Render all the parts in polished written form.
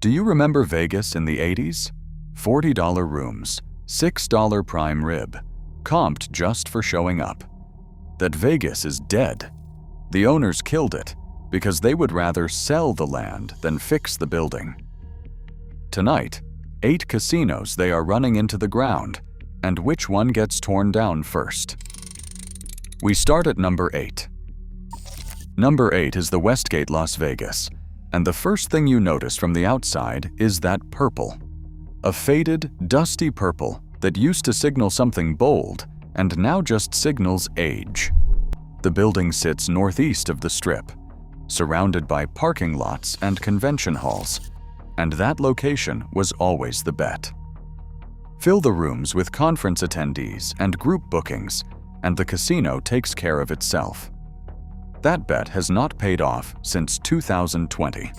Do you remember Vegas in the 80s? $40 rooms, $6 prime rib, comped just for showing up. That Vegas is dead. The owners killed it because they would rather sell the land than fix the building. Tonight, 8 casinos they are running into the ground, and which one gets torn down first? We start at number 8. Number 8 is the Westgate Las Vegas, and the first thing you notice from the outside is that purple. A faded, dusty purple that used to signal something bold and now just signals age. The building sits northeast of the Strip, surrounded by parking lots and convention halls, and that location was always the bet. Fill the rooms with conference attendees and group bookings, and the casino takes care of itself. That bet has not paid off since 2020.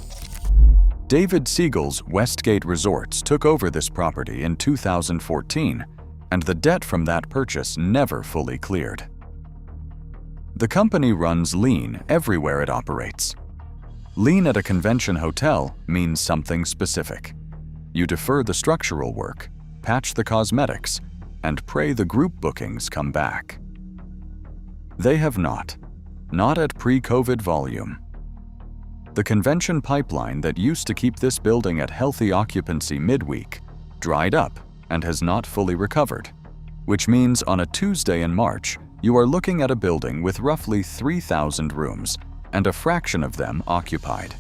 David Siegel's Westgate Resorts took over this property in 2014, and the debt from that purchase never fully cleared. The company runs lean everywhere it operates. Lean at a convention hotel means something specific. You defer the structural work, patch the cosmetics, and pray the group bookings come back. They have not at pre-COVID volume. The convention pipeline that used to keep this building at healthy occupancy midweek dried up and has not fully recovered, which means on a Tuesday in March, you are looking at a building with roughly 3,000 rooms and a fraction of them occupied.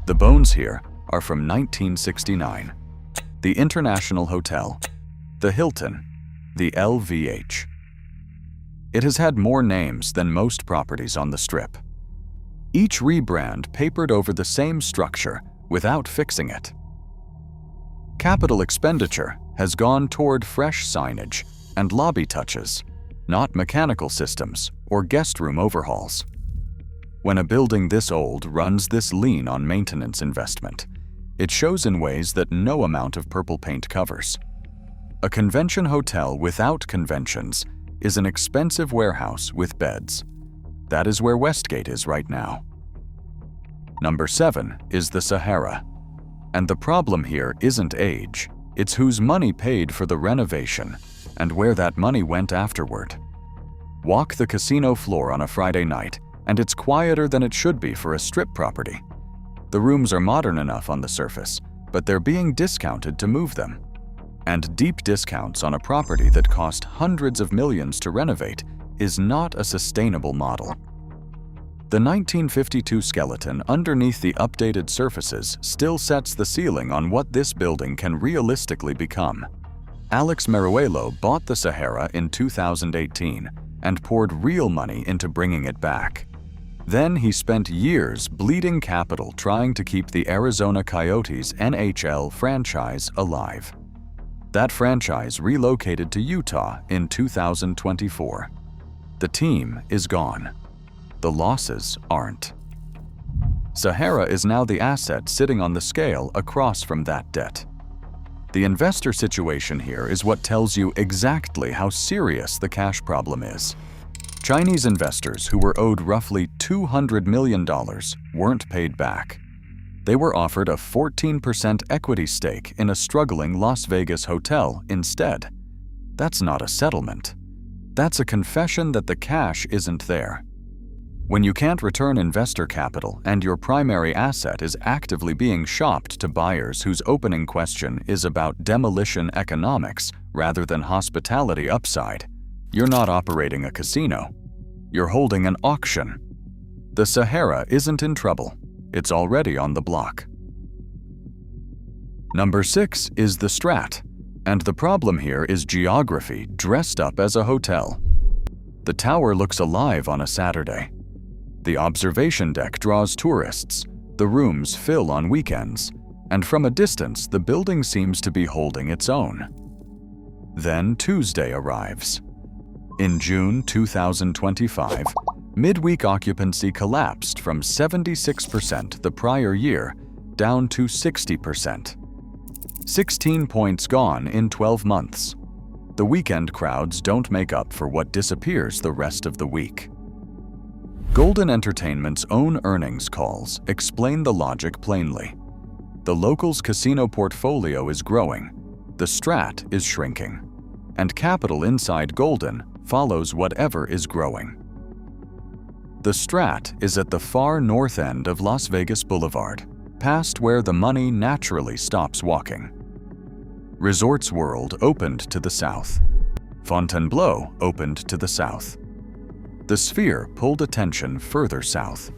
The bones here are from 1969. The International Hotel, the Hilton, the LVH. It has had more names than most properties on the Strip. Each rebrand papered over the same structure without fixing it. Capital expenditure has gone toward fresh signage and lobby touches, not mechanical systems or guest room overhauls. When a building this old runs this lean on maintenance investment, it shows in ways that no amount of purple paint covers. A convention hotel without conventions is an expensive warehouse with beds. That is where Westgate is right now. Number 7 is the Sahara. And the problem here isn't age, it's whose money paid for the renovation and where that money went afterward. Walk the casino floor on a Friday night, and it's quieter than it should be for a Strip property. The rooms are modern enough on the surface, but they're being discounted to move them. And deep discounts on a property that cost hundreds of millions to renovate is not a sustainable model. The 1952 skeleton underneath the updated surfaces still sets the ceiling on what this building can realistically become. Alex Meruelo bought the Sahara in 2018 and poured real money into bringing it back. Then he spent years bleeding capital trying to keep the Arizona Coyotes NHL franchise alive. That franchise relocated to Utah in 2024. The team is gone. The losses aren't. Sahara is now the asset sitting on the scale across from that debt. The investor situation here is what tells you exactly how serious the cash problem is. Chinese investors who were owed roughly $200 million weren't paid back. They were offered a 14% equity stake in a struggling Las Vegas hotel instead. That's not a settlement. That's a confession that the cash isn't there. When you can't return investor capital and your primary asset is actively being shopped to buyers whose opening question is about demolition economics rather than hospitality upside, you're not operating a casino. You're holding an auction. The Sahara isn't in trouble. It's already on the block. Number 6 is the Strat, and the problem here is geography dressed up as a hotel. The tower looks alive on a Saturday. The observation deck draws tourists, the rooms fill on weekends, and from a distance the building seems to be holding its own. Then Tuesday arrives. In June 2025, midweek occupancy collapsed from 76% the prior year down to 60%. 16 points gone in 12 months. The weekend crowds don't make up for what disappears the rest of the week. Golden Entertainment's own earnings calls explain the logic plainly. The locals' casino portfolio is growing, the Strat is shrinking, and capital inside Golden follows whatever is growing. The Strat is at the far north end of Las Vegas Boulevard, past where the money naturally stops walking. Resorts World opened to the south. Fontainebleau opened to the south. The Sphere pulled attention further south.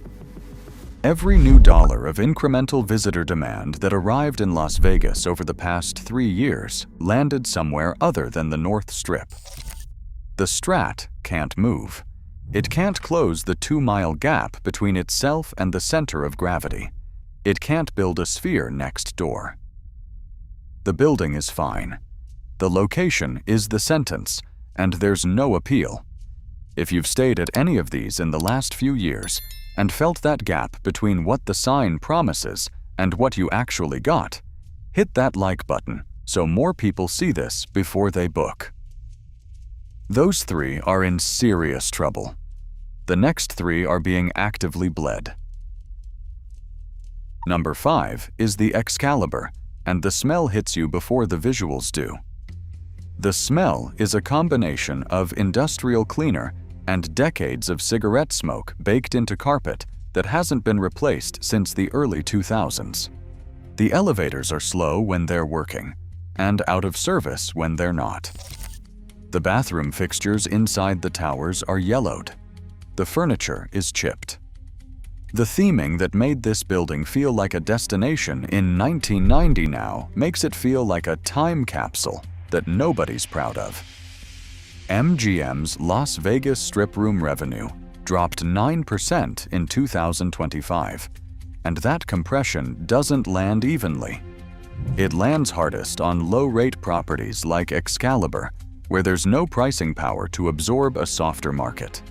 Every new dollar of incremental visitor demand that arrived in Las Vegas over the past 3 years landed somewhere other than the North Strip. The Strat can't move. It can't close the 2-mile gap between itself and the center of gravity. It can't build a sphere next door. The building is fine. The location is the sentence, and there's no appeal. If you've stayed at any of these in the last few years and felt that gap between what the sign promises and what you actually got, hit that like button so more people see this before they book. Those 3 are in serious trouble. The next 3 are being actively bled. Number 5 is the Excalibur, and the smell hits you before the visuals do. The smell is a combination of industrial cleaner and decades of cigarette smoke baked into carpet that hasn't been replaced since the early 2000s. The elevators are slow when they're working, and out of service when they're not. The bathroom fixtures inside the towers are yellowed. The furniture is chipped. The theming that made this building feel like a destination in 1990 now makes it feel like a time capsule that nobody's proud of. MGM's Las Vegas Strip room revenue dropped 9% in 2025, and that compression doesn't land evenly. It lands hardest on low-rate properties like Excalibur, where there's no pricing power to absorb a softer market.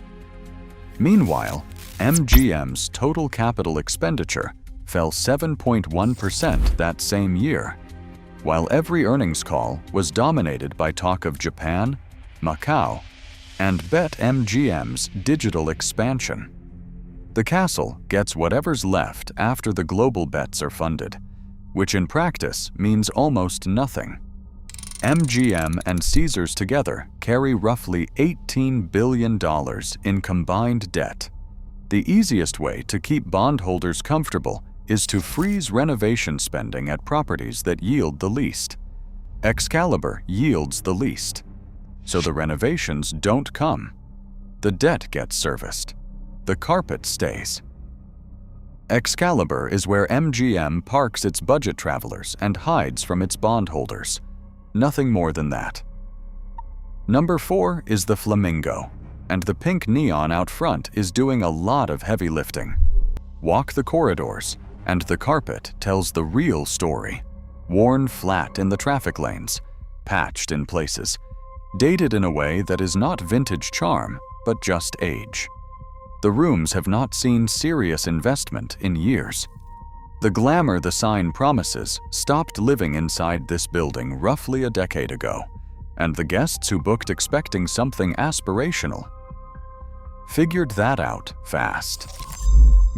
Meanwhile, MGM's total capital expenditure fell 7.1% that same year, while every earnings call was dominated by talk of Japan, Macau, and BetMGM's digital expansion. The castle gets whatever's left after the global bets are funded, which in practice means almost nothing. MGM and Caesars together carry roughly $18 billion in combined debt. The easiest way to keep bondholders comfortable is to freeze renovation spending at properties that yield the least. Excalibur yields the least, so the renovations don't come. The debt gets serviced. The carpet stays. Excalibur is where MGM parks its budget travelers and hides from its bondholders. Nothing more than that. Number 4 is the Flamingo, and the pink neon out front is doing a lot of heavy lifting. Walk the corridors, and the carpet tells the real story. Worn flat in the traffic lanes, patched in places, dated in a way that is not vintage charm, but just age. The rooms have not seen serious investment in years. The glamour the sign promises stopped living inside this building roughly a decade ago, and the guests who booked expecting something aspirational figured that out fast.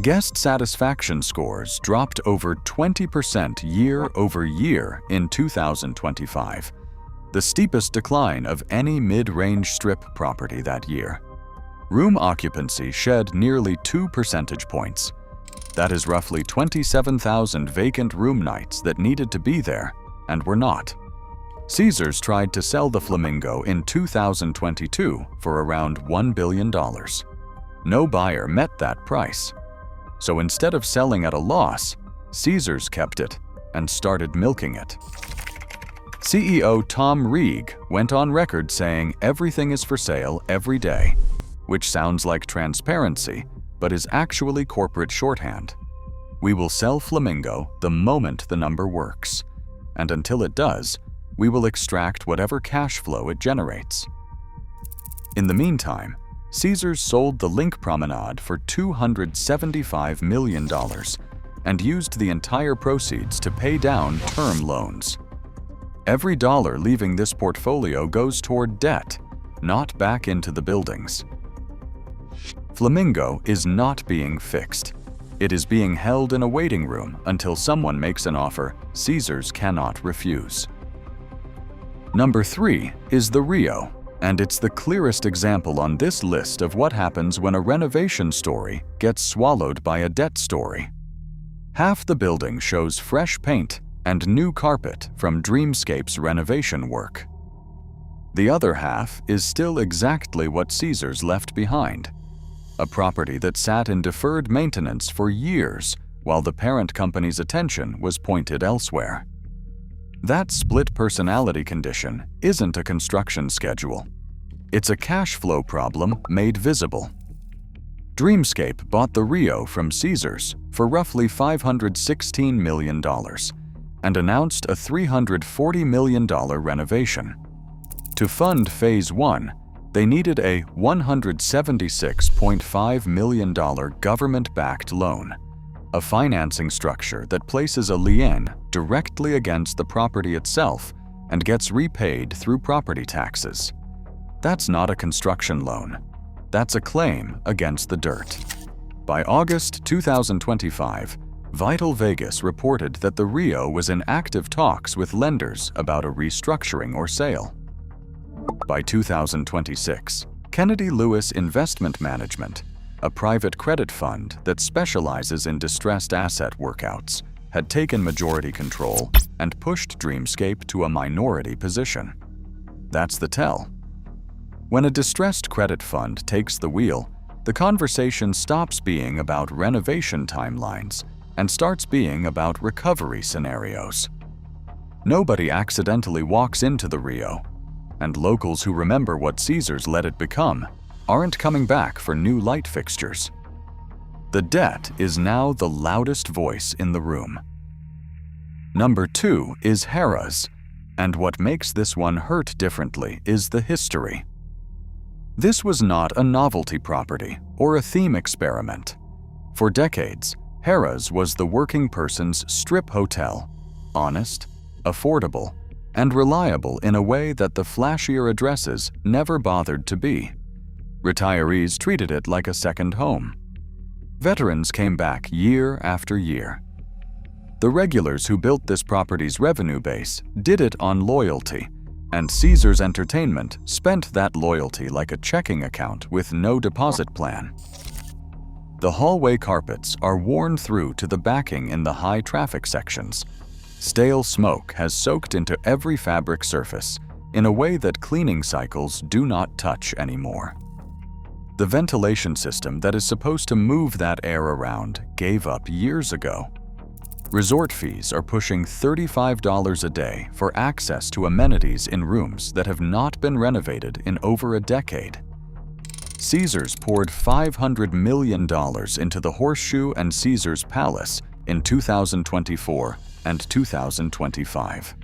Guest satisfaction scores dropped over 20% year over year in 2025, the steepest decline of any mid-range strip property that year. Room occupancy shed nearly 2 percentage points. That is roughly 27,000 vacant room nights that needed to be there and were not. Caesars tried to sell the Flamingo in 2022 for around $1 billion. No buyer met that price. So instead of selling at a loss, Caesars kept it and started milking it. CEO Tom Reeg went on record saying everything is for sale every day, which sounds like transparency, but is actually corporate shorthand. We will sell Flamingo the moment the number works, and until it does, we will extract whatever cash flow it generates. In the meantime, Caesars sold the Link Promenade for $275 million and used the entire proceeds to pay down term loans. Every dollar leaving this portfolio goes toward debt, not back into the buildings. Flamingo is not being fixed. It is being held in a waiting room until someone makes an offer Caesars cannot refuse. Number 3 is the Rio, and it's the clearest example on this list of what happens when a renovation story gets swallowed by a debt story. Half the building shows fresh paint and new carpet from Dreamscape's renovation work. The other half is still exactly what Caesars left behind, a property that sat in deferred maintenance for years while the parent company's attention was pointed elsewhere. That split personality condition isn't a construction schedule. It's a cash flow problem made visible. Dreamscape bought the Rio from Caesars for roughly $516 million and announced a $340 million renovation. To fund Phase 1, they needed a $176.5 million government-backed loan, a financing structure that places a lien directly against the property itself and gets repaid through property taxes. That's not a construction loan. That's a claim against the dirt. By August 2025, Vital Vegas reported that the Rio was in active talks with lenders about a restructuring or sale. By 2026, Kennedy Lewis Investment Management, a private credit fund that specializes in distressed asset workouts, had taken majority control and pushed Dreamscape to a minority position. That's the tell. When a distressed credit fund takes the wheel, the conversation stops being about renovation timelines and starts being about recovery scenarios. Nobody accidentally walks into the Rio, and locals who remember what Caesars let it become aren't coming back for new light fixtures. The debt is now the loudest voice in the room. Number 2 is Harrah's, and what makes this one hurt differently is the history. This was not a novelty property or a theme experiment. For decades, Harrah's was the working person's strip hotel, honest, affordable, and reliable in a way that the flashier addresses never bothered to be. Retirees treated it like a second home. Veterans came back year after year. The regulars who built this property's revenue base did it on loyalty, and Caesars Entertainment spent that loyalty like a checking account with no deposit plan. The hallway carpets are worn through to the backing in the high traffic sections. Stale smoke has soaked into every fabric surface in a way that cleaning cycles do not touch anymore. The ventilation system that is supposed to move that air around gave up years ago. Resort fees are pushing $35 a day for access to amenities in rooms that have not been renovated in over a decade. Caesars poured $500 million into the Horseshoe and Caesars Palace in 2024 and 2025.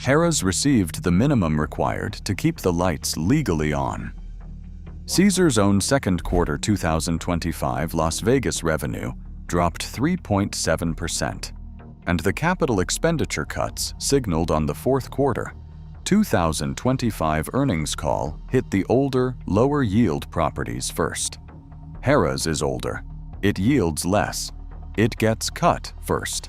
Harrah's received the minimum required to keep the lights legally on. Caesars' own second quarter 2025 Las Vegas revenue dropped 3.7%, and the capital expenditure cuts signaled on the fourth quarter 2025 earnings call hit the older, lower-yield properties first. Harrah's is older. It yields less. It gets cut first.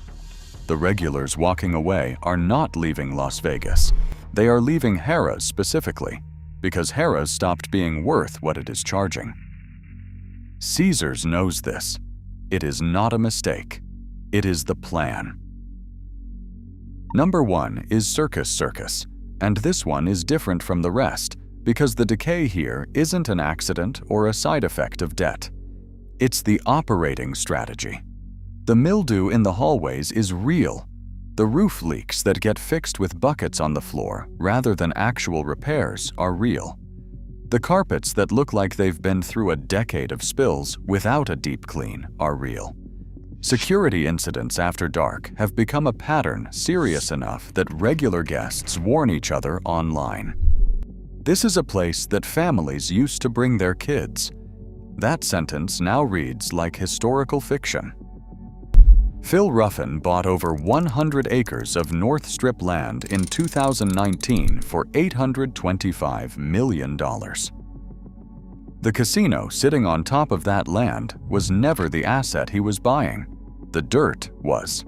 The regulars walking away are not leaving Las Vegas. They are leaving Harrah's specifically, because Harrah's stopped being worth what it is charging. Caesars knows this. It is not a mistake. It is the plan. Number 1 is Circus Circus, and this one is different from the rest because the decay here isn't an accident or a side effect of debt. It's the operating strategy. The mildew in the hallways is real. The roof leaks that get fixed with buckets on the floor rather than actual repairs are real. The carpets that look like they've been through a decade of spills without a deep clean are real. Security incidents after dark have become a pattern serious enough that regular guests warn each other online. This is a place that families used to bring their kids. That sentence now reads like historical fiction. Phil Ruffin bought over 100 acres of North Strip land in 2019 for $825 million. The casino sitting on top of that land was never the asset he was buying. The dirt was.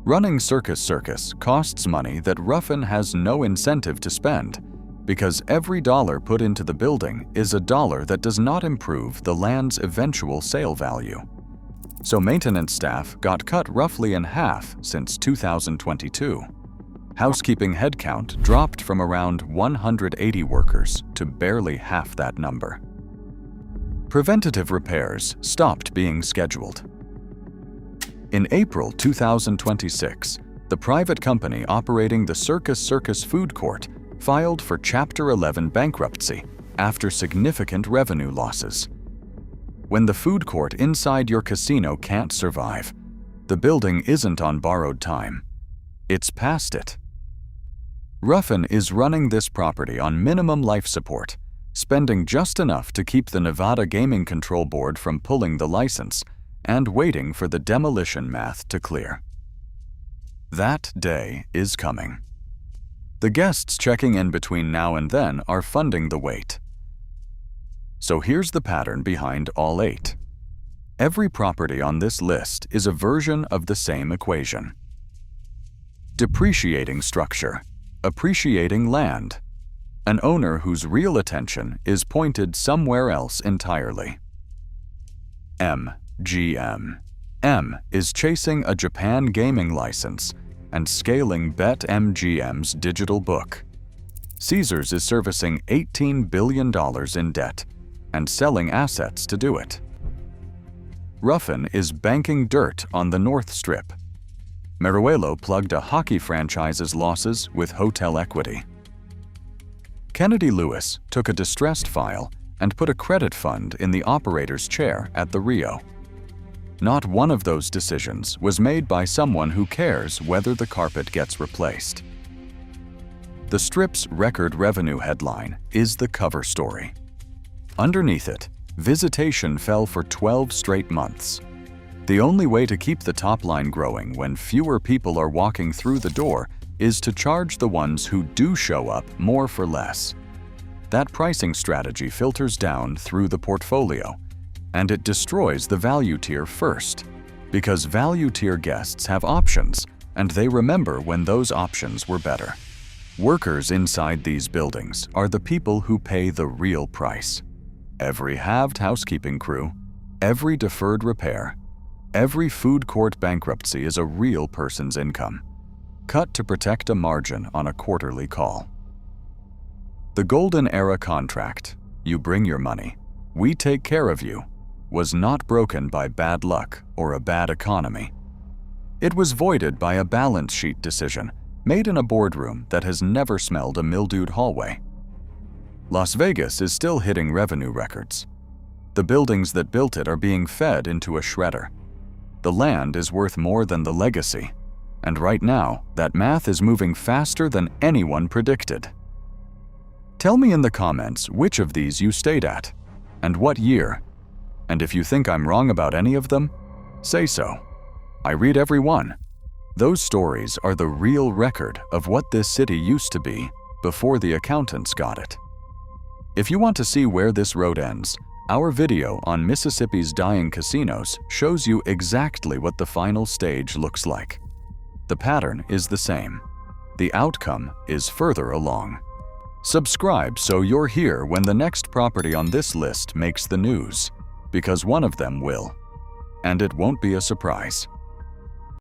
Running Circus Circus costs money that Ruffin has no incentive to spend, because every dollar put into the building is a dollar that does not improve the land's eventual sale value. So maintenance staff got cut roughly in half since 2022. Housekeeping headcount dropped from around 180 workers to barely half that number. Preventative repairs stopped being scheduled. In April 2026, the private company operating the Circus Circus food court filed for Chapter 11 bankruptcy after significant revenue losses. When the food court inside your casino can't survive, the building isn't on borrowed time. It's past it. Ruffin is running this property on minimum life support, spending just enough to keep the Nevada Gaming Control Board from pulling the license and waiting for the demolition math to clear. That day is coming. The guests checking in between now and then are funding the wait. So here's the pattern behind all 8. Every property on this list is a version of the same equation. Depreciating structure, appreciating land, an owner whose real attention is pointed somewhere else entirely. MGM. M is chasing a Japan gaming license and scaling BetMGM's digital book. Caesars is servicing $18 billion in debt and selling assets to do it. Ruffin is banking dirt on the North Strip. Meruelo plugged a hockey franchise's losses with hotel equity. Kennedy Lewis took a distressed file and put a credit fund in the operator's chair at the Rio. Not one of those decisions was made by someone who cares whether the carpet gets replaced. The Strip's record revenue headline is the cover story. Underneath it, visitation fell for 12 straight months. The only way to keep the top line growing when fewer people are walking through the door is to charge the ones who do show up more for less. That pricing strategy filters down through the portfolio, and it destroys the value tier first, because value tier guests have options, and they remember when those options were better. Workers inside these buildings are the people who pay the real price. Every halved housekeeping crew, every deferred repair, every food court bankruptcy is a real person's income, cut to protect a margin on a quarterly call. The Golden Era contract, you bring your money, we take care of you, was not broken by bad luck or a bad economy. It was voided by a balance sheet decision made in a boardroom that has never smelled a mildewed hallway. Las Vegas is still hitting revenue records. The buildings that built it are being fed into a shredder. The land is worth more than the legacy, and right now, that math is moving faster than anyone predicted. Tell me in the comments which of these you stayed at, and what year. And if you think I'm wrong about any of them, say so. I read every one. Those stories are the real record of what this city used to be before the accountants got it. If you want to see where this road ends, our video on Mississippi's dying casinos shows you exactly what the final stage looks like. The pattern is the same. The outcome is further along. Subscribe so you're here when the next property on this list makes the news, because one of them will. And it won't be a surprise.